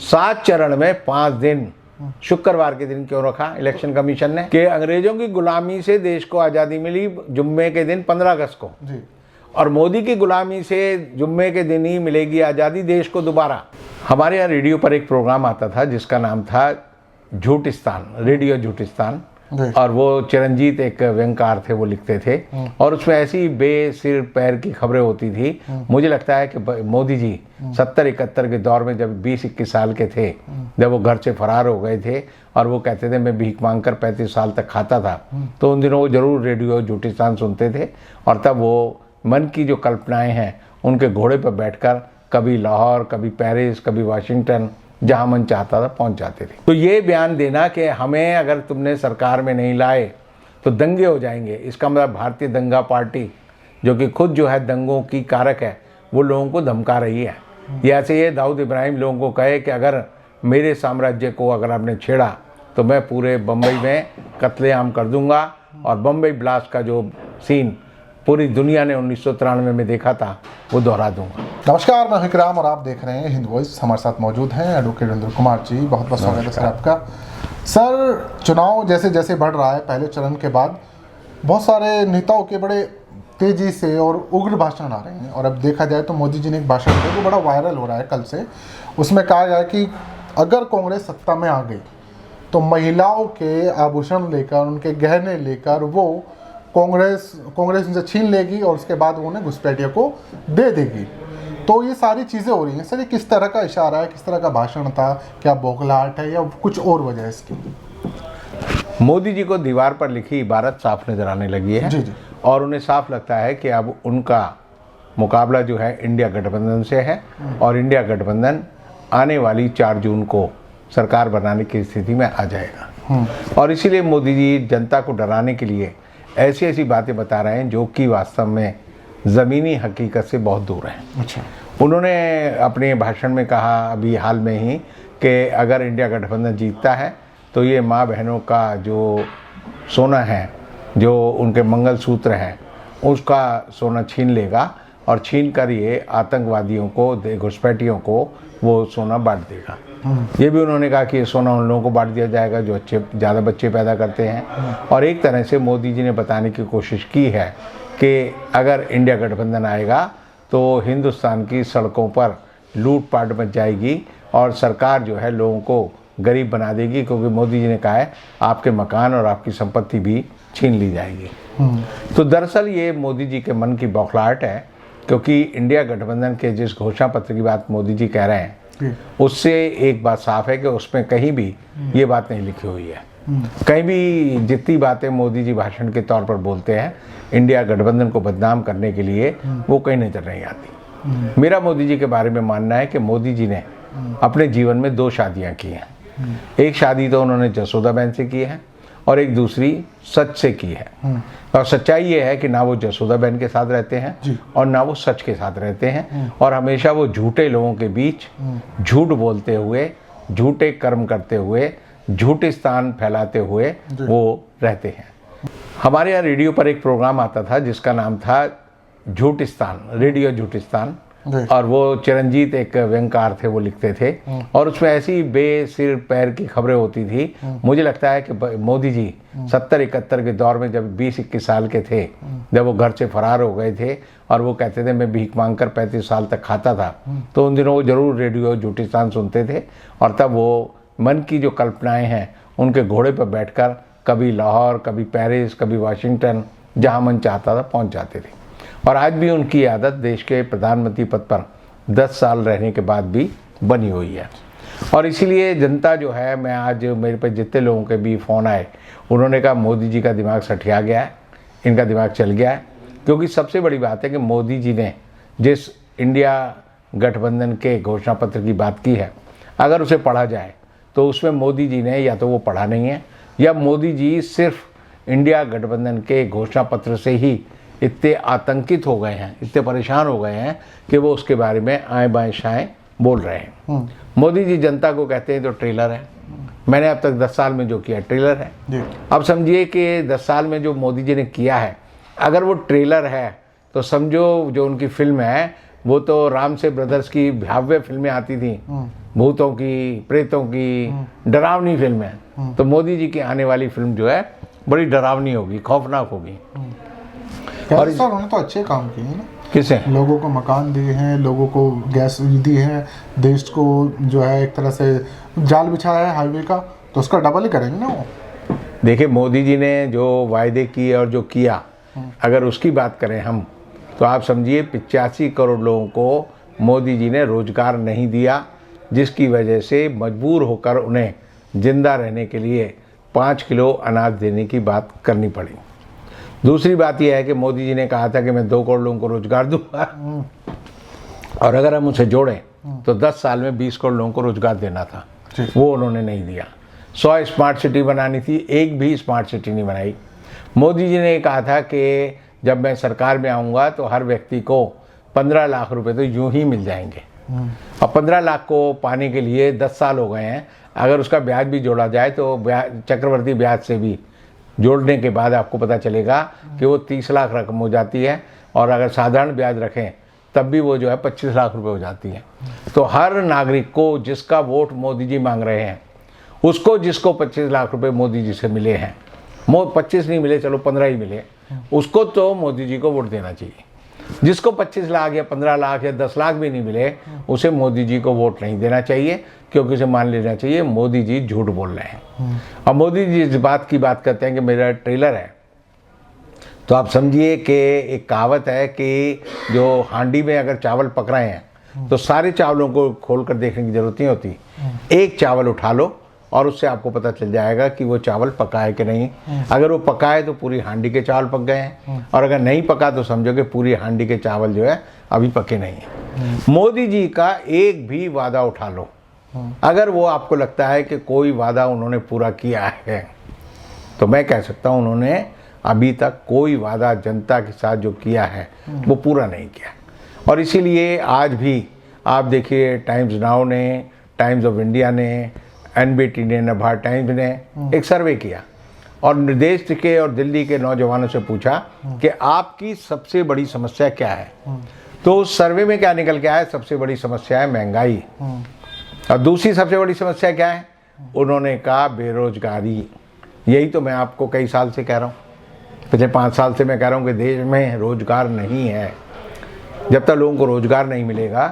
7 चरण में 5 दिन शुक्रवार के दिन क्यों रखा इलेक्शन कमीशन ने? कि अंग्रेजों की गुलामी से देश को आज़ादी मिली जुम्मे के दिन 15 अगस्त को जी। और मोदी की गुलामी से जुम्मे के दिन ही मिलेगी आज़ादी देश को दोबारा। हमारे यहाँ रेडियो पर एक प्रोग्राम आता था जिसका नाम था झूठिस्तान, रेडियो झूठिस्तान, और वो चिरंजीत एक व्यंगकार थे, वो लिखते थे और उसमें ऐसी बेसिर पैर की खबरें होती थी। मुझे लगता है कि मोदी जी 70-71 के दौर में जब 20-21 साल के थे, जब वो घर से फरार हो गए थे और वो कहते थे मैं भीख मांगकर 35 साल तक खाता था, तो उन दिनों वो जरूर रेडियो झूठिस्तान सुनते थे और तब वो मन की जो कल्पनाएं हैं उनके घोड़े पर बैठकर कभी लाहौर, कभी पेरिस, कभी वाशिंगटन, जहां मन चाहता था पहुंच जाते थे। तो ये बयान देना कि हमें अगर तुमने सरकार में नहीं लाए तो दंगे हो जाएंगे, इसका मतलब भारतीय दंगा पार्टी जो कि खुद जो है दंगों की कारक है, वो लोगों को धमका रही है। ये ऐसे ये दाऊद इब्राहिम लोगों को कहे कि अगर मेरे साम्राज्य को अगर आपने छेड़ा तो मैं पूरे बम्बई में कत्लेआम कर दूंगा, और बम्बई ब्लास्ट का जो सीन पूरी दुनिया ने 1993 में देखा था वो दोहरा दूंगा। नमस्कार, मैं विक्राम और आप देख रहे हैं हिंद वॉइस। हमारे साथ मौजूद हैं एडवोकेट इंद्र कुमार जी। बहुत बहुत स्वागत है सर आपका। सर, चुनाव जैसे जैसे बढ़ रहा है, पहले चरण के बाद बहुत सारे नेताओं के बड़े तेजी से और उग्र भाषण आ रहे हैं, और अब देखा जाए तो मोदी जी ने एक भाषण दिया जो बड़ा वायरल हो रहा है कल से। उसमें कहा गया कि अगर कांग्रेस सत्ता में आ गई तो महिलाओं के आभूषण लेकर, उनके गहने लेकर वो कांग्रेस उनसे छीन लेगी और उसके बाद वो उन्हें घुसपैठियों को दे देगी। तो ये सारी चीज़ें हो रही हैं सर, ये किस तरह का इशारा है, किस तरह का भाषण था? क्या बौखलाहट है या कुछ और वजह है इसकी? मोदी जी को दीवार पर लिखी इबारत साफ नजर आने लगी है। जी जी। और उन्हें साफ लगता है कि अब उनका मुकाबला जो है इंडिया गठबंधन से है, और इंडिया गठबंधन आने वाली 4 जून को सरकार बनाने की स्थिति में आ जाएगा। और इसीलिए मोदी जी जनता को डराने के लिए ऐसी ऐसी बातें बता रहे हैं जो कि वास्तव में ज़मीनी हकीकत से बहुत दूर हैं। अच्छा। उन्होंने अपने भाषण में कहा अभी हाल में ही कि अगर इंडिया गठबंधन जीतता है तो ये माँ बहनों का जो सोना है, जो उनके मंगलसूत्र हैं, उसका सोना छीन लेगा और छीन कर ये आतंकवादियों को, घुसपैठियों को वो सोना बांट देगा। ये भी उन्होंने कहा कि ये सोना उन लोगों को बांट दिया जाएगा जो ज़्यादा बच्चे पैदा करते हैं। और एक तरह से मोदी जी ने बताने की कोशिश की है कि अगर इंडिया गठबंधन आएगा तो हिंदुस्तान की सड़कों पर लूटपाट मच जाएगी और सरकार जो है लोगों को गरीब बना देगी, क्योंकि मोदी जी ने कहा है आपके मकान और आपकी संपत्ति भी छीन ली जाएगी। तो दरअसल ये मोदी जी के मन की बौखलाहट है, क्योंकि इंडिया गठबंधन के जिस घोषणा पत्र की बात मोदी जी कह रहे हैं उससे एक बात साफ है कि उसमें कहीं भी ये बात नहीं लिखी हुई है। कहीं भी जितनी बातें मोदी जी भाषण के तौर पर बोलते हैं इंडिया गठबंधन को बदनाम करने के लिए, वो कहीं नजर नहीं आती। मेरा मोदी जी के बारे में मानना है कि मोदी जी ने अपने जीवन में 2 शादियां की हैं। एक शादी तो उन्होंने जसोदाबेन से की है और एक दूसरी सच से की है। और सच्चाई ये है कि ना वो जसोदाबेन के साथ रहते हैं और ना वो सच के साथ रहते हैं, और हमेशा वो झूठे लोगों के बीच झूठ बोलते हुए, झूठे कर्म करते हुए, झूठिस्तान फैलाते हुए वो रहते हैं। हमारे यहाँ रेडियो पर एक प्रोग्राम आता था जिसका नाम था झूठिस्तान, रेडियो झूठिस्तान, और वो चिरंजीत एक व्यंगकार थे, वो लिखते थे और उसमें ऐसी बेसिर पैर की खबरें होती थी। मुझे लगता है कि मोदी जी 70-71 के दौर में जब 20-21 साल के थे, जब वो घर से फरार हो गए थे और वो कहते थे मैं भीख मांगकर 35 साल तक खाता था, तो उन दिनों वो जरूर रेडियो झूठिस्तान सुनते थे और तब वो मन की जो कल्पनाएं हैं उनके घोड़े पर बैठकर कभी लाहौर, कभी पेरिस, कभी वाशिंगटन, जहाँ मन चाहता था पहुँच जाते थे। और आज भी उनकी आदत देश के प्रधानमंत्री पद पर 10 साल रहने के बाद भी बनी हुई है। और इसीलिए जनता जो है, मैं आज मेरे पे जितने लोगों के भी फ़ोन आए उन्होंने कहा मोदी जी का दिमाग सठिया गया है, इनका दिमाग चल गया है। क्योंकि सबसे बड़ी बात है कि मोदी जी ने जिस इंडिया गठबंधन के घोषणा पत्र की बात की है, अगर उसे पढ़ा जाए तो उसमें मोदी जी ने या तो वो पढ़ा नहीं है, या मोदी जी सिर्फ इंडिया गठबंधन के घोषणा पत्र से ही इतने आतंकित हो गए हैं, इतने परेशान हो गए हैं कि वो उसके बारे में आएँ बाएँ शाएँ बोल रहे हैं। मोदी जी जनता को कहते हैं तो ट्रेलर है, मैंने अब तक 10 साल में जो किया ट्रेलर है जी। अब समझिए कि 10 साल में जो मोदी जी ने किया है, अगर वो ट्रेलर है तो समझो जो उनकी फिल्म है वो तो राम से ब्रदर्स की भव्य फिल्में आती थी, भूतों की, प्रेतों की, डरावनी फिल्म है। तो मोदी जी की आने वाली फिल्म जो है बड़ी डरावनी होगी, खौफनाक होगी। और सर उन्होंने तो अच्छे काम किए हैं ना, किसे? लोगों को मकान दिए हैं, लोगों को गैस दी है, देश को जो है एक तरह से जाल बिछाया है हाईवे का, तो उसका डबल ही करेंगे ना वो। देखिए, मोदी जी ने जो वायदे किए और जो किया, अगर उसकी बात करें हम, तो आप समझिए 85 करोड़ लोगों को मोदी जी ने रोजगार नहीं दिया, जिसकी वजह से मजबूर होकर उन्हें जिंदा रहने के लिए 5 किलो अनाज देने की बात करनी पड़ी। दूसरी बात यह है कि मोदी जी ने कहा था कि मैं 2 करोड़ लोगों को रोजगार दूंगा, और अगर हम उसे जोड़ें तो 10 साल में 20 करोड़ लोगों को रोजगार देना था, वो उन्होंने नहीं दिया। 100 स्मार्ट सिटी बनानी थी, एक भी स्मार्ट सिटी नहीं बनाई। मोदी जी ने कहा था कि जब मैं सरकार में आऊँगा तो हर व्यक्ति को 15 लाख रुपए तो यूं ही मिल जाएंगे, और 15 लाख को पाने के लिए 10 साल हो गए हैं। अगर उसका ब्याज भी जोड़ा जाए तो चक्रवर्ती ब्याज से भी जोड़ने के बाद आपको पता चलेगा कि वो 30 लाख रकम हो जाती है, और अगर साधारण ब्याज रखें तब भी वो जो है 25 लाख रुपए हो जाती है। तो हर नागरिक को जिसका वोट मोदी जी मांग रहे हैं, उसको जिसको 25 लाख रुपए मोदी जी से मिले हैं, 25 नहीं मिले, चलो 15 ही मिले, उसको तो मोदी जी को वोट देना चाहिए। जिसको 25 लाख या 15 लाख या 10 लाख भी नहीं मिले, उसे मोदी जी को वोट नहीं देना चाहिए, क्योंकि उसे मान लेना चाहिए मोदी जी झूठ बोल रहे हैं। और मोदी जी इस बात की बात करते हैं कि मेरा ट्रेलर है, तो आप समझिए कि एक कहावत है कि जो हांडी में अगर चावल पक रहे हैं तो सारे चावलों को खोल कर देखने की जरूरत नहीं होती, एक चावल उठा लो और उससे आपको पता चल जाएगा कि वो चावल पका है कि नहीं। अगर वो पका है तो पूरी हांडी के चावल पक गए हैं, और अगर नहीं पका तो समझो कि पूरी हांडी के चावल जो है अभी पके नहीं है। मोदी जी का एक भी वादा उठा लो, अगर वो आपको लगता है कि कोई वादा उन्होंने पूरा किया है, तो मैं कह सकता हूँ उन्होंने अभी तक कोई वादा जनता के साथ जो किया है वो पूरा नहीं किया। और इसीलिए आज भी आप देखिए, टाइम्स नाउ ने, टाइम्स ऑफ इंडिया ने, एनबीटी ने, नभार टाइम्स ने एक सर्वे किया और देश के और दिल्ली के नौजवानों से पूछा कि आपकी सबसे बड़ी समस्या क्या है। तो उस सर्वे में क्या निकल के आया? सबसे बड़ी समस्या है महंगाई। और दूसरी सबसे बड़ी समस्या क्या है? उन्होंने कहा बेरोजगारी। यही तो मैं आपको कई साल से कह रहा हूँ, पिछले 5 साल से मैं कह रहा हूँ कि देश में रोजगार नहीं है। जब तक लोगों को रोजगार नहीं मिलेगा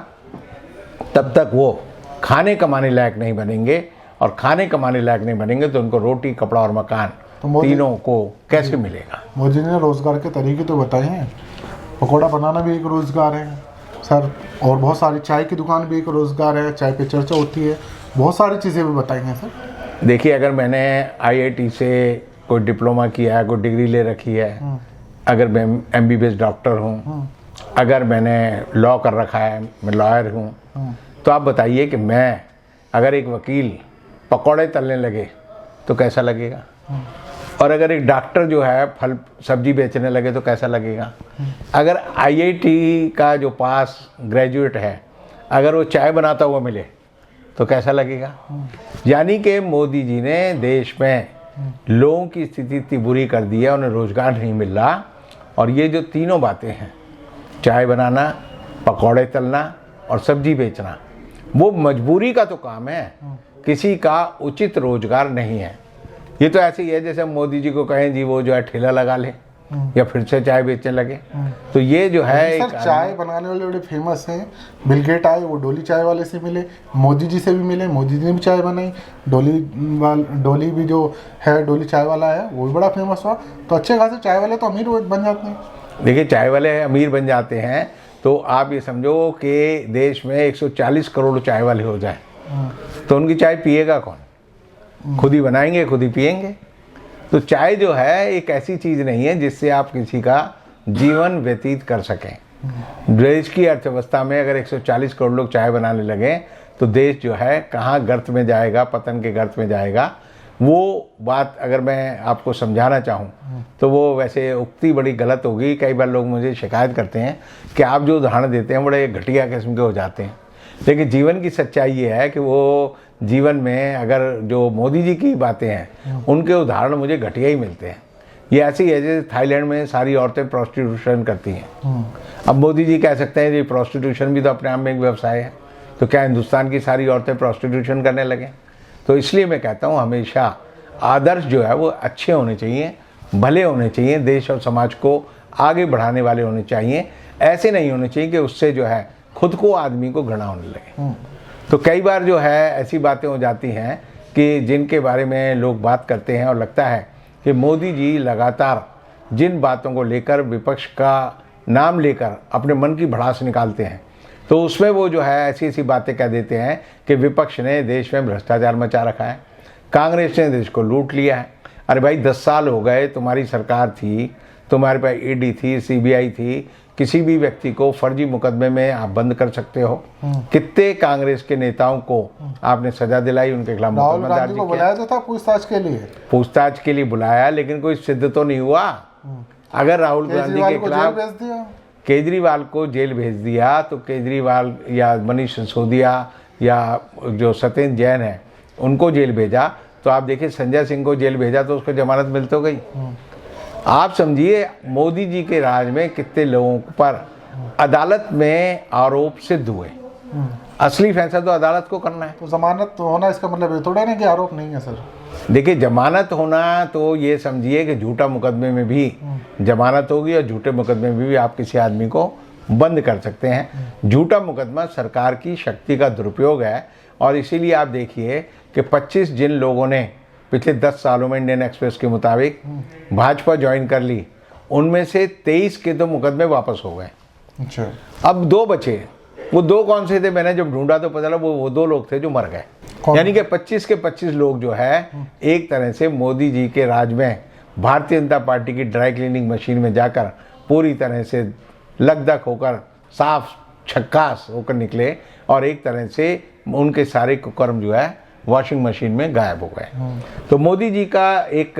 तब तक वो खाने कमाने लायक नहीं बनेंगे, और खाने कमाने लायक नहीं बनेंगे तो उनको रोटी, कपड़ा और मकान तो तीनों को कैसे मिलेगा? मोदी ने रोजगार के तरीके तो बताए हैं। पकौड़ा बनाना भी एक रोजगार है सर, और बहुत सारी चाय की दुकान भी एक रोजगार है, चाय पे चर्चा होती है, बहुत सारी चीज़ें भी बताई हैं सर। देखिए, अगर मैंने IIT से कोई डिप्लोमा किया है, कोई डिग्री ले रखी है, अगर मैं MBBS डॉक्टर हूँ, अगर मैंने लॉ कर रखा है, मैं लॉयर हूँ, तो आप बताइए कि मैं अगर एक वकील पकौड़े तलने लगे तो कैसा लगेगा, और अगर एक डॉक्टर जो है फल सब्जी बेचने लगे तो कैसा लगेगा। अगर IIT का जो पास ग्रेजुएट है अगर वो चाय बनाता हुआ मिले तो कैसा लगेगा। यानी कि मोदी जी ने देश में लोगों की स्थिति इतनी बुरी कर दी है, उन्हें रोजगार नहीं मिल रहा, और ये जो तीनों बातें हैं, चाय बनाना, पकौड़े तलना और सब्जी बेचना, वो मजबूरी का तो काम है, किसी का उचित रोजगार नहीं है। ये तो ऐसे ही है जैसे मोदी जी को कहें जी वो जो है ठेला लगा ले या फिर से चाय बेचने लगे। तो ये जो है सर चाय बनाने वाले बड़े फेमस हैं। बिल गेट आए, वो डोली चाय वाले से मिले, मोदी जी से भी मिले, मोदी जी ने भी चाय बनाई। डोली भी जो है डोली चाय वाला है वो भी बड़ा फेमस हुआ। तो अच्छे खासे चाय वाले तो अमीर बन जाते हैं। देखिए, चाय वाले अमीर बन जाते हैं तो आप ये समझो कि देश में 140 करोड़ चाय वाले हो जाए तो उनकी चाय पिएगा कौन? खुद ही बनाएंगे, खुद ही पिएंगे। तो चाय जो है एक ऐसी चीज़ नहीं है जिससे आप किसी का जीवन व्यतीत कर सकें। देश की अर्थव्यवस्था में अगर 140 करोड़ लोग चाय बनाने लगे तो देश जो है कहाँ गर्त में जाएगा, पतन के गर्त में जाएगा। वो बात अगर मैं आपको समझाना चाहूँ तो वो वैसे उक्ति बड़ी गलत होगी। कई बार लोग मुझे शिकायत करते हैं कि आप जो उदाहरण देते हैं बड़े घटिया किस्म के हो जाते हैं, लेकिन जीवन की सच्चाई ये है कि वो जीवन में अगर जो मोदी जी की बातें हैं उनके उदाहरण मुझे घटिया ही मिलते हैं। ये ऐसी है जैसे थाईलैंड में सारी औरतें प्रोस्टिट्यूशन करती हैं। अब मोदी जी कह सकते हैं जी प्रोस्टिट्यूशन भी तो अपने आप में एक व्यवसाय है, तो क्या हिंदुस्तान की सारी औरतें प्रोस्टिट्यूशन करने लगे? तो इसलिए मैं कहता हूँ हमेशा आदर्श जो है वो अच्छे होने चाहिए, भले होने चाहिए, देश और समाज को आगे बढ़ाने वाले होने चाहिए। ऐसे नहीं होने चाहिए कि उससे जो है खुद को आदमी को घृणा होने लगे। तो कई बार जो है ऐसी बातें हो जाती हैं कि जिनके बारे में लोग बात करते हैं और लगता है कि मोदी जी लगातार जिन बातों को लेकर विपक्ष का नाम लेकर अपने मन की भड़ास निकालते हैं, तो उसमें वो जो है ऐसी ऐसी बातें कह देते हैं कि विपक्ष ने देश में भ्रष्टाचार मचा रखा है, कांग्रेस ने देश को लूट लिया है। अरे भाई 10 साल हो गए, तुम्हारी सरकार थी, तुम्हारे पास ईडी थी, सीबीआई थी, किसी भी व्यक्ति को फर्जी मुकदमे में आप बंद कर सकते हो। कितने कांग्रेस के नेताओं को आपने सजा दिलाई, उनके खिलाफ राहुल मुकदमा गांधी दर्ज को किया। बुलाया तो था पूछताछ के लिए, पूछताछ के लिए बुलाया, लेकिन कोई सिद्ध तो नहीं हुआ। अगर राहुल गांधी के केजरीवाल को जेल खिलाफ भेज दिया। केजरीवाल को जेल भेज दिया, तो केजरीवाल या मनीष सिसोदिया या जो सत्येंद्र जैन है उनको जेल भेजा, तो आप देखिए संजय सिंह को जेल भेजा तो उसको जमानत मिल तो गई। आप समझिए मोदी जी के राज में कितने लोगों पर अदालत में आरोप सिद्ध हुए। असली फैसला तो अदालत को करना है। तो जमानत तो होना इसका मतलब ये थोड़ा नहीं कि आरोप नहीं है सर। देखिए जमानत होना तो ये समझिए कि झूठा मुकदमे में भी जमानत होगी और झूठे मुकदमे में भी आप किसी आदमी को बंद कर सकते हैं। झूठा मुकदमा सरकार की शक्ति का दुरुपयोग है, और इसीलिए आप देखिए कि 25 जिन लोगों ने पिछले 10 सालों में इंडियन एक्सप्रेस के मुताबिक भाजपा ज्वाइन कर ली, उनमें से 23 के तो मुकदमे वापस हो गए। अच्छा, अब 2 बचे। वो 2 कौन से थे? मैंने जब ढूंढा तो पता चला वो 2 लोग थे जो मर गए। यानी कि 25 के 25 लोग जो है एक तरह से मोदी जी के राज में भारतीय जनता पार्टी की ड्राई क्लीनिंग मशीन में जाकर पूरी तरह से लकदक होकर साफ छक्कास होकर निकले, और एक तरह से उनके सारे कुकर्म जो है वॉशिंग मशीन में गायब हो गए। तो मोदी जी का एक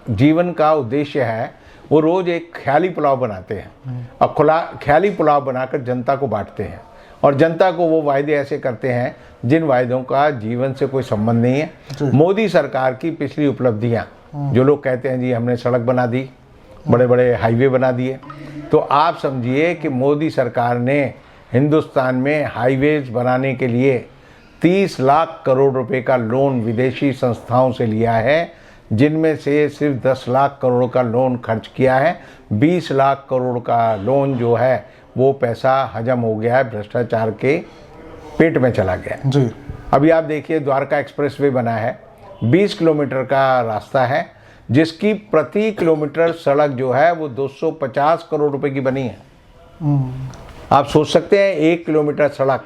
जीवन का उद्देश्य है, वो रोज़ एक ख्याली पुलाव बनाते हैं और ख्याली पुलाव बनाकर जनता को बांटते हैं, और जनता को वो वायदे ऐसे करते हैं जिन वायदों का जीवन से कोई संबंध नहीं है। मोदी सरकार की पिछली उपलब्धियां, जो लोग कहते हैं जी हमने सड़क बना दी, बड़े बड़े हाईवे बना दिए, तो आप समझिए कि मोदी सरकार ने हिंदुस्तान में हाईवेज बनाने के लिए 30 लाख करोड़ रुपए का लोन विदेशी संस्थाओं से लिया है, जिनमें से सिर्फ 10 लाख करोड़ का लोन खर्च किया है। 20 लाख करोड़ का लोन जो है वो पैसा हजम हो गया है, भ्रष्टाचार के पेट में चला गया जी। अभी आप देखिए द्वारका एक्सप्रेसवे बना है, 20 किलोमीटर का रास्ता है, जिसकी प्रति किलोमीटर सड़क जो है वो 250 करोड़ रुपए की बनी है। आप सोच सकते हैं 1 किलोमीटर सड़क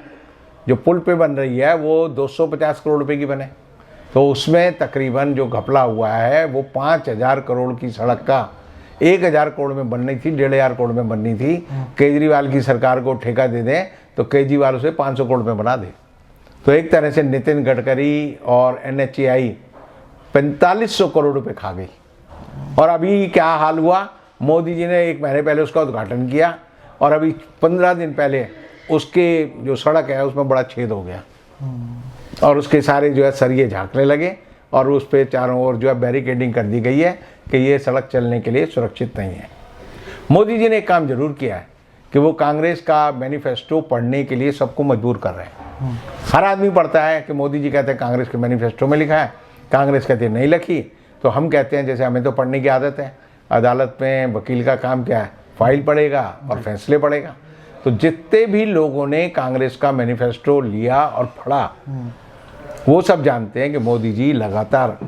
जो पुल पे बन रही है वो 250 करोड़ रुपए की बने, तो उसमें तकरीबन जो घपला हुआ है वो 5000 करोड़ की सड़क का 1000 करोड़ में बननी थी, 1500 करोड़ में बननी थी। केजरीवाल की सरकार को ठेका दे दें तो केजरीवाल उसे 500 करोड़ में बना दे। तो एक तरह से नितिन गडकरी और NHAI 4500 करोड़ रुपए खा गई। और अभी क्या हाल हुआ, मोदी जी ने 1 महीने पहले उसका उद्घाटन किया, और अभी 15 दिन पहले उसके जो सड़क है उसमें बड़ा छेद हो गया, और उसके सारे जो है सरिये झांकने लगे, और उस पर चारों ओर जो है बैरिकेडिंग कर दी गई है कि ये सड़क चलने के लिए सुरक्षित नहीं है। मोदी जी ने एक काम जरूर किया है कि वो कांग्रेस का मैनिफेस्टो पढ़ने के लिए सबको मजबूर कर रहे हैं। हर आदमी पढ़ता है कि मोदी जी कहते हैं कांग्रेस के मैनिफेस्टो में लिखा है, कांग्रेस कहती है नहीं लिखी, तो हम कहते हैं जैसे हमें तो पढ़ने की आदत है। अदालत में वकील का काम क्या है, फाइल पढ़ेगा और फैसले पढ़ेगा। तो जितने भी लोगों ने कांग्रेस का मैनिफेस्टो लिया और पढ़ा, वो सब जानते हैं कि मोदी जी लगातार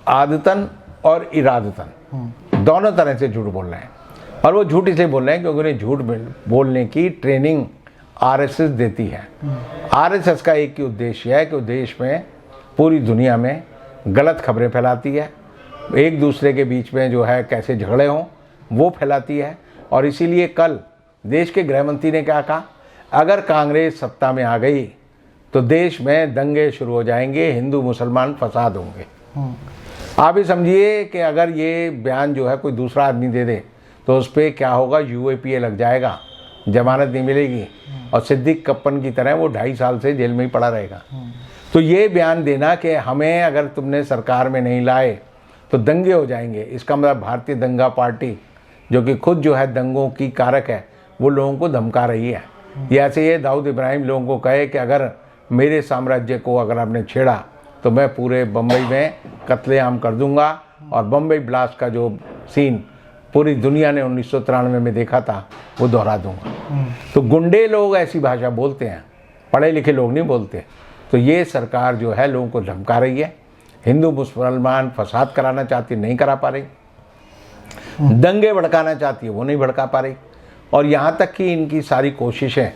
आदतन और इरादतन दोनों तरह से झूठ बोल रहे हैं। और वो झूठ इसलिए बोल रहे हैं क्योंकि उन्हें झूठ बोलने की ट्रेनिंग RSS देती है। RSS का एक ही उद्देश्य है कि वो देश में, पूरी दुनिया में गलत खबरें फैलाती है, एक दूसरे के बीच में जो है कैसे झगड़े हों वो फैलाती है। और इसीलिए कल देश के गृह मंत्री ने क्या कहा, अगर कांग्रेस सत्ता में आ गई तो देश में दंगे शुरू हो जाएंगे, हिंदू मुसलमान फसाद होंगे। आप ही समझिए कि अगर ये बयान जो है कोई दूसरा आदमी दे दे तो उस पर क्या होगा, UAPA लग जाएगा, जमानत नहीं मिलेगी, और सिद्दीक कप्पन की तरह वो 2.5 साल से जेल में ही पड़ा रहेगा। तो ये बयान देना कि हमें अगर तुमने सरकार में नहीं लाए तो दंगे हो जाएंगे, इसका मतलब भारतीय दंगा पार्टी जो कि खुद जो है दंगों की कारक है, वो लोगों को धमका रही है। ये ऐसे ये दाऊद इब्राहिम लोगों को कहे कि अगर मेरे साम्राज्य को अगर आपने छेड़ा तो मैं पूरे बम्बई में कत्लेआम कर दूंगा, और बम्बई ब्लास्ट का जो सीन पूरी दुनिया ने 1993 में देखा था वो दोहरा दूंगा। तो गुंडे लोग ऐसी भाषा बोलते हैं, पढ़े लिखे लोग नहीं बोलते। तो ये सरकार जो है लोगों को धमका रही है, हिंदू मुसलमान फसाद कराना चाहती, नहीं करा पा रही, दंगे भड़काना चाहती है, वो नहीं भड़का पा रही, और यहाँ तक कि इनकी सारी कोशिशें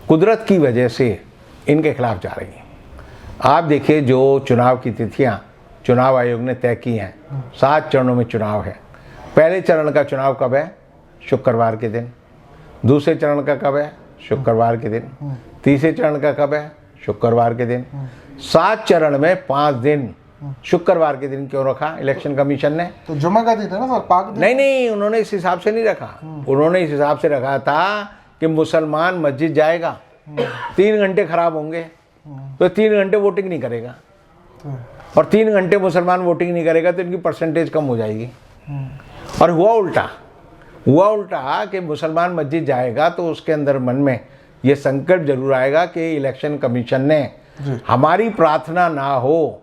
कुदरत की वजह से इनके खिलाफ जा रही हैं। आप देखिए जो चुनाव की तिथियाँ चुनाव आयोग ने तय की हैं, 7 चरणों में चुनाव है। पहले चरण का चुनाव कब है? शुक्रवार के दिन। दूसरे चरण का कब है? शुक्रवार के दिन। तीसरे चरण का कब है? शुक्रवार के दिन। 7 चरण में 5 दिन शुक्रवार के दिन क्यों रखा इलेक्शन कमीशन ने? तो जुम्मे का दिन है ना सर, पाक दिन। नहीं, उन्होंने इस हिसाब से नहीं रखा। उन्होंने इस हिसाब से रखा था कि मुसलमान मस्जिद जाएगा, 3 घंटे खराब होंगे तो 3 घंटे वोटिंग नहीं करेगा, और 3 घंटे मुसलमान वोटिंग नहीं करेगा तो इनकी परसेंटेज कम हो जाएगी। और हुआ उल्टा कि मुसलमान मस्जिद जाएगा तो उसके अंदर मन में ये संकल्प जरूर आएगा कि इलेक्शन कमीशन ने हमारी प्रार्थना ना हो,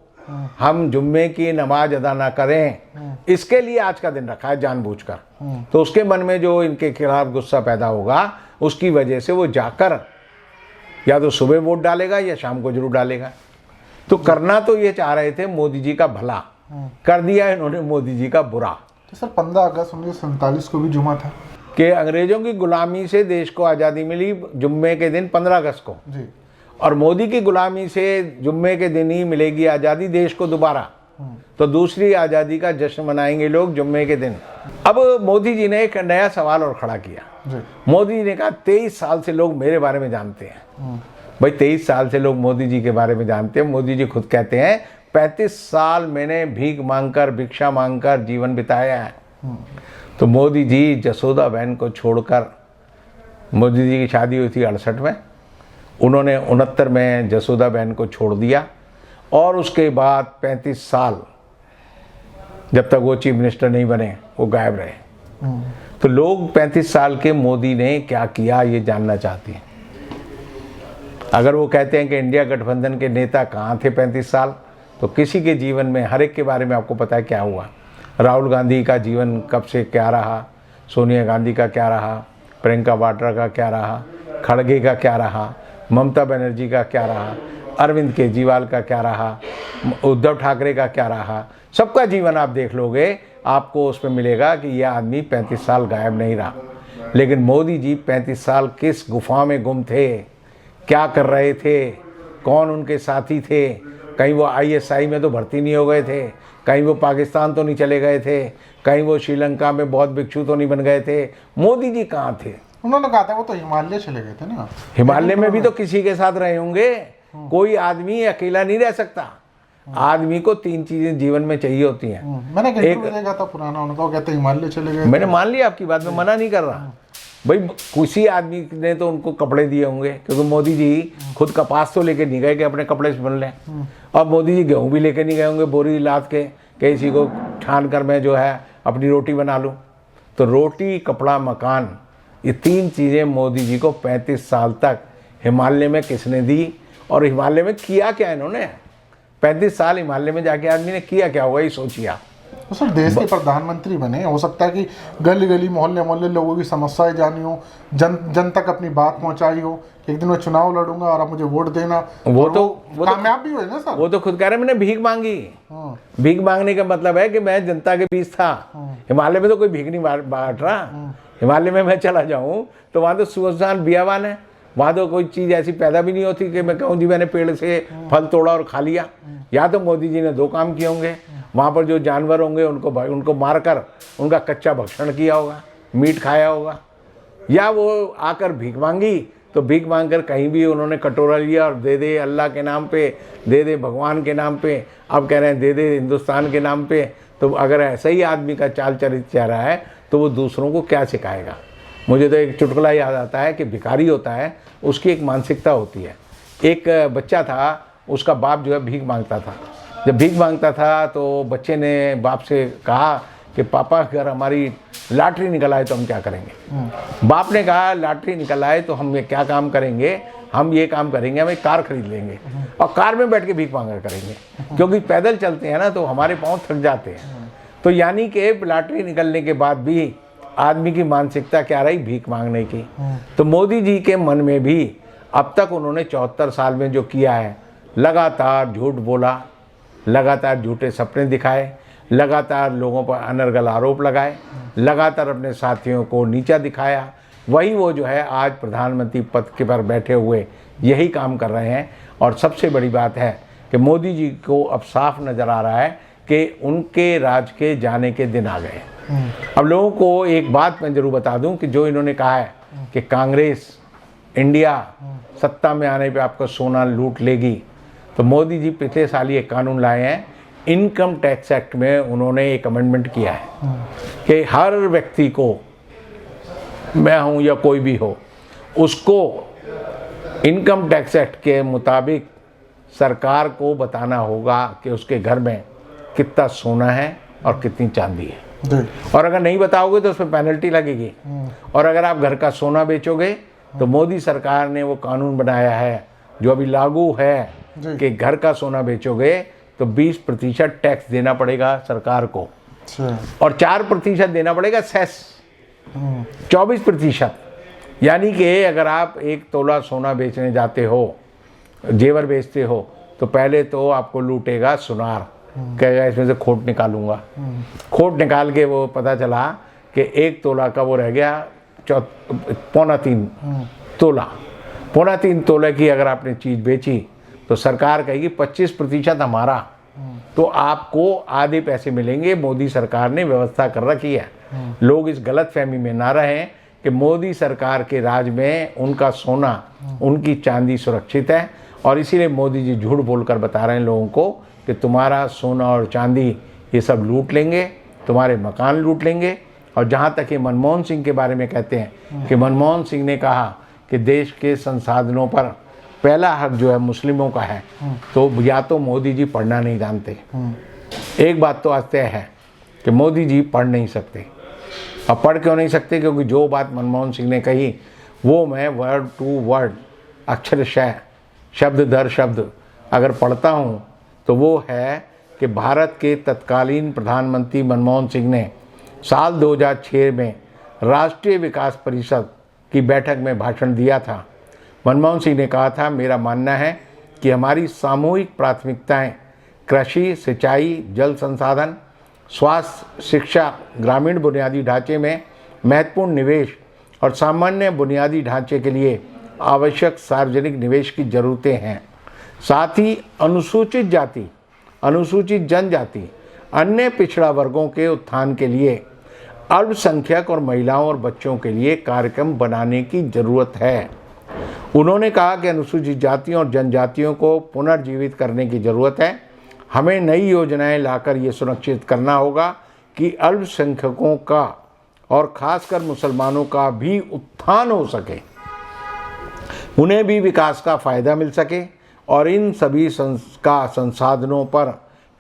हम जुम्मे की नमाज अदा ना करें, इसके लिए आज का दिन रखा है जानबूझकर। तो उसके मन में जो इनके खिलाफ गुस्सा पैदा होगा, उसकी वजह से वो जाकर या तो सुबह वोट डालेगा या शाम को जरूर डालेगा। तो करना तो ये चाह रहे थे मोदी जी का भला, कर दिया इन्होंने मोदी जी का बुरा। तो सर 15 अगस्त 1947 को भी जुमा था कि अंग्रेजों की गुलामी से देश को आज़ादी मिली जुम्मे के दिन 15 अगस्त को जी, और मोदी की गुलामी से जुम्मे के दिन ही मिलेगी आज़ादी देश को दोबारा। तो दूसरी आज़ादी का जश्न मनाएंगे लोग जुम्मे के दिन। अब मोदी जी ने एक नया सवाल और खड़ा किया जी। मोदी जी ने कहा 23 साल से लोग मेरे बारे में जानते हैं। भाई 23 साल से लोग मोदी जी के बारे में जानते हैं। मोदी जी खुद कहते हैं 35 साल मैंने भीख मांगकर भिक्षा मांगकर जीवन बिताया है। तो मोदी जी जसोदा बहन को छोड़कर, मोदी जी की शादी हुई थी 68 में, उन्होंने 69 में जसोदा बहन को छोड़ दिया, और उसके बाद 35 साल जब तक वो चीफ मिनिस्टर नहीं बने वो गायब रहे। तो लोग 35 साल के मोदी ने क्या किया ये जानना चाहते हैं। अगर वो कहते हैं कि इंडिया गठबंधन के नेता कहाँ थे 35 साल, तो किसी के जीवन में हर एक के बारे में आपको पता है क्या हुआ। राहुल गांधी का जीवन कब से क्या रहा, सोनिया गांधी का क्या रहा, प्रियंका वाड्रा का क्या रहा, खड़गे का क्या रहा, ममता बनर्जी का क्या रहा, अरविंद केजरीवाल का क्या रहा, उद्धव ठाकरे का क्या रहा। सबका जीवन आप देख लोगे, आपको उसमें मिलेगा कि यह आदमी 35 साल गायब नहीं रहा। लेकिन मोदी जी 35 साल किस गुफा में गुम थे, क्या कर रहे थे, कौन उनके साथी थे, कहीं वो ISI में तो भर्ती नहीं हो गए थे, कहीं वो पाकिस्तान तो नहीं चले गए थे, कहीं वो श्रीलंका में बहुत भिक्षु तो नहीं बन गए थे। मोदी जी कहाँ थे? उन्होंने कहा था वो तो हिमालय चले गए थे ना। हिमालय में भी तो किसी के साथ रहे होंगे। कोई आदमी अकेला नहीं रह सकता। आदमी को 3 चीजें जीवन में चाहिए होती हैं। मैंने एक देखा था पुराना, उनको कहते हिमालय चले गए। मैंने मान लिया आपकी बात, में मना नहीं कर रहा। भाई किसी आदमी ने तो उनको कपड़े दिए होंगे, क्योंकि मोदी जी खुद कपास तो लेके नहीं गए कि अपने कपड़े से बन लें, और मोदी जी गेहूँ भी लेके नहीं गए होंगे बोरी लाद के कि इसी को छान कर मैं जो है अपनी रोटी बना लूँ। तो रोटी, कपड़ा, मकान, ये 3 चीज़ें मोदी जी को 35 साल तक हिमालय में किसने दी, और हिमालय में किया क्या इन्होंने? 35 साल हिमालय में जाके आदमी ने किया क्या होगा, ये सोचिए आप। तो सर देश के प्रधानमंत्री बने, हो सकता है कि गली गली मोहल्ले मोहल्ले लोगों की समस्याएं जानी हो, जन तक अपनी बात पहुंचाई हो कि एक दिन मैं चुनाव लड़ूंगा और आप मुझे वोट देना। वो तो कामयाब भी हुए ना सर। वो तो खुद कह रहे मैंने भीख मांगी। भीख मांगने का मतलब है कि मैं जनता के बीच था। हिमालय में तो कोई भीख नहीं बांट रहा। हिमालय में मैं चला जाऊं तो वहाँ तो सुनसान बियाबान है, वहाँ तो कोई चीज़ ऐसी पैदा भी नहीं होती कि मैं कहूँ जी मैंने पेड़ से फल तोड़ा और खा लिया। या तो मोदी जी ने 2 काम किए होंगे, वहाँ पर जो जानवर होंगे उनको मारकर उनका कच्चा भक्षण किया होगा, मीट खाया होगा, या वो आकर भीख मांगी तो भीख मांगकर कहीं भी उन्होंने कटोरा लिया और दे दे अल्लाह के नाम पे, दे दे भगवान के नाम पे, अब कह रहे हैं दे दे हिंदुस्तान के नाम पे। तो अगर ऐसा ही आदमी का चाल चरित्र चल रहा है तो वो दूसरों को क्या सिखाएगा। मुझे तो एक चुटकुला याद आता है कि भिखारी होता है, उसकी एक मानसिकता होती है। एक बच्चा था, उसका बाप जो है भीख मांगता था। जब भीख मांगता था तो बच्चे ने बाप से कहा कि पापा अगर हमारी लॉटरी निकल आए तो हम क्या करेंगे। बाप ने कहा लॉटरी निकल आए तो हम ये क्या काम करेंगे, हम ये काम करेंगे, हम एक कार खरीद लेंगे और कार में बैठ के भीख मांगा करेंगे, क्योंकि पैदल चलते हैं ना तो हमारे पाँव थक जाते हैं। तो यानी कि लॉटरी निकलने के बाद भी आदमी की मानसिकता क्या रही, भीख मांगने की। तो मोदी जी के मन में भी अब तक उन्होंने 74 साल में जो किया है, लगातार झूठ बोला, लगातार झूठे सपने दिखाए, लगातार लोगों पर अनर्गल आरोप लगाए, लगातार अपने साथियों को नीचा दिखाया, वही वो जो है आज प्रधानमंत्री पद के पर बैठे हुए यही काम कर रहे हैं। और सबसे बड़ी बात है कि मोदी जी को अब साफ नज़र आ रहा है कि उनके राज के जाने के दिन आ गए। अब लोगों को एक बात मैं ज़रूर बता दूं कि जो इन्होंने कहा है कि कांग्रेस इंडिया सत्ता में आने पे आपका सोना लूट लेगी, तो मोदी जी पिछले साल ये कानून लाए हैं, इनकम टैक्स एक्ट में उन्होंने एक अमेंडमेंट किया है कि हर व्यक्ति को, मैं हूँ या कोई भी हो, उसको इनकम टैक्स एक्ट के मुताबिक सरकार को बताना होगा कि उसके घर में कितना सोना है और कितनी चांदी है। और अगर नहीं बताओगे तो उस पर पेनल्टी लगेगी। और अगर आप घर का सोना बेचोगे तो मोदी सरकार ने वो कानून बनाया है जो अभी लागू है कि घर का सोना बेचोगे तो 20% टैक्स देना पड़ेगा सरकार को और 4% देना पड़ेगा सेस, 24%। यानी कि अगर आप 1 तोला सोना बेचने जाते हो, जेवर बेचते हो, तो पहले तो आपको लूटेगा सुनार, कहेगा इसमें से खोट निकालूंगा। खोट निकाल के वो पता चला कि 1 तोला का वो रह गया 3.25 तोला। 3.25 तोले की अगर आपने चीज़ बेची तो सरकार कहेगी 25% हमारा, तो आपको आधे पैसे मिलेंगे। मोदी सरकार ने व्यवस्था कर रखी है। लोग इस गलत फहमी में ना रहें कि मोदी सरकार के राज में उनका सोना, उनकी चांदी सुरक्षित है, और इसीलिए मोदी जी झूठ बोलकर बता रहे हैं लोगों को कि तुम्हारा सोना और चांदी ये सब लूट लेंगे, तुम्हारे मकान लूट लेंगे। और जहाँ तक ये मनमोहन सिंह के बारे में कहते हैं कि मनमोहन सिंह ने कहा कि देश के संसाधनों पर पहला हक जो है मुस्लिमों का है, तो या तो मोदी जी पढ़ना नहीं जानते। एक बात तो आज तय है कि मोदी जी पढ़ नहीं सकते। अब पढ़ क्यों नहीं सकते? क्योंकि जो बात मनमोहन सिंह ने कही वो मैं वर्ड टू वर्ड, अक्षरशः शब्द दर शब्द अगर पढ़ता हूँ तो वो है कि भारत के तत्कालीन प्रधानमंत्री मनमोहन सिंह ने साल 2006 में राष्ट्रीय विकास परिषद की बैठक में भाषण दिया था। मनमोहन सिंह ने कहा था, मेरा मानना है कि हमारी सामूहिक प्राथमिकताएं कृषि, सिंचाई, जल संसाधन, स्वास्थ्य, शिक्षा, ग्रामीण बुनियादी ढांचे में महत्वपूर्ण निवेश और सामान्य बुनियादी ढांचे के लिए आवश्यक सार्वजनिक निवेश की ज़रूरतें हैं। साथ ही अनुसूचित जाति, अनुसूचित जनजाति, अन्य पिछड़ा वर्गों के उत्थान के लिए अल्पसंख्यक और महिलाओं और बच्चों के लिए कार्यक्रम बनाने की ज़रूरत है। उन्होंने कहा कि अनुसूचित जातियों और जनजातियों को पुनर्जीवित करने की ज़रूरत है। हमें नई योजनाएं लाकर ये सुनिश्चित करना होगा कि अल्पसंख्यकों का और ख़ासकर मुसलमानों का भी उत्थान हो सके, उन्हें भी विकास का फ़ायदा मिल सके, और इन सभी का संसाधनों पर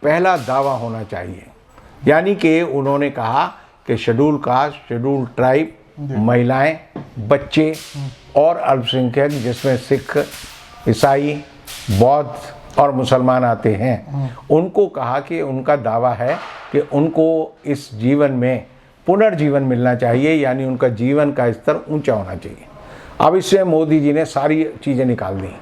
पहला दावा होना चाहिए। यानी कि उन्होंने कहा कि शेड्यूल कास्ट, शेड्यूल ट्राइब, महिलाएं, बच्चे और अल्पसंख्यक जिसमें सिख, ईसाई, बौद्ध और मुसलमान आते हैं, उनको कहा कि उनका दावा है कि उनको इस जीवन में पुनर्जीवन मिलना चाहिए, यानी उनका जीवन का स्तर ऊंचा होना चाहिए। अब इससे मोदी जी ने सारी चीज़ें निकाल दी।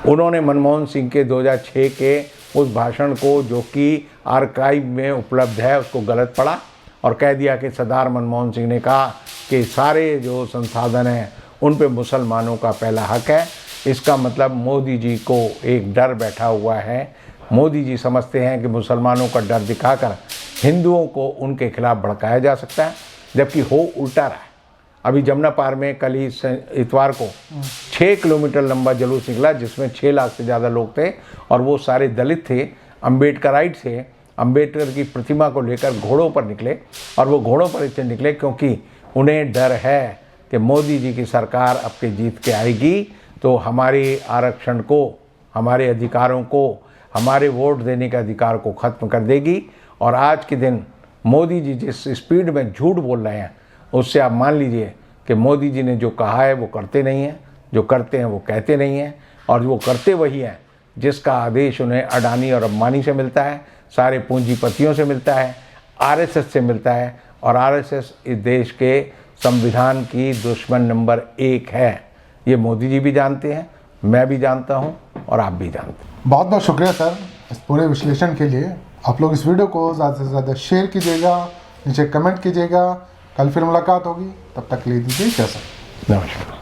उन्होंने मनमोहन सिंह के 2006 के उस भाषण को, जो कि आर्काइव में उपलब्ध है, उसको गलत पढ़ा और कह दिया कि सरदार मनमोहन सिंह ने कहा कि सारे जो संसाधन हैं उन पे मुसलमानों का पहला हक है। इसका मतलब मोदी जी को एक डर बैठा हुआ है। मोदी जी समझते हैं कि मुसलमानों का डर दिखाकर हिंदुओं को उनके खिलाफ भड़काया जा सकता है, जबकि हो उल्टा रहा है। अभी जमुना पार में कल ही इतवार को 6 किलोमीटर लंबा जुलूस निकला, जिसमें 6 लाख से ज़्यादा लोग थे और वो सारे दलित थे, अम्बेडकराइट थे। अम्बेडकर की प्रतिमा को लेकर घोड़ों पर निकले, और वो घोड़ों पर इसलिए निकले क्योंकि उन्हें डर है कि मोदी जी की सरकार अब के जीत के आएगी तो हमारे आरक्षण को, हमारे अधिकारों को, हमारे वोट देने के अधिकार को ख़त्म कर देगी। और आज के दिन मोदी जी जिस स्पीड में झूठ बोल रहे हैं उससे आप मान लीजिए कि मोदी जी ने जो कहा है वो करते नहीं हैं, जो करते हैं वो कहते नहीं हैं, और वो करते वही हैं जिसका आदेश उन्हें अडानी और अंबानी से मिलता है, सारे पूंजीपतियों से मिलता है, आरएसएस से मिलता है। और आरएसएस इस देश के संविधान की दुश्मन नंबर 1 है। ये मोदी जी भी जानते हैं, मैं भी जानता हूँ और आप भी जानते हैं। बहुत बहुत शुक्रिया सर इस पूरे विश्लेषण के लिए। आप लोग इस वीडियो को ज़्यादा से ज़्यादा शेयर कीजिएगा, नीचे कमेंट कीजिएगा। कल फिर मुलाकात होगी, तब तक के लिए दीजिए इजाज़त। नमस्कार।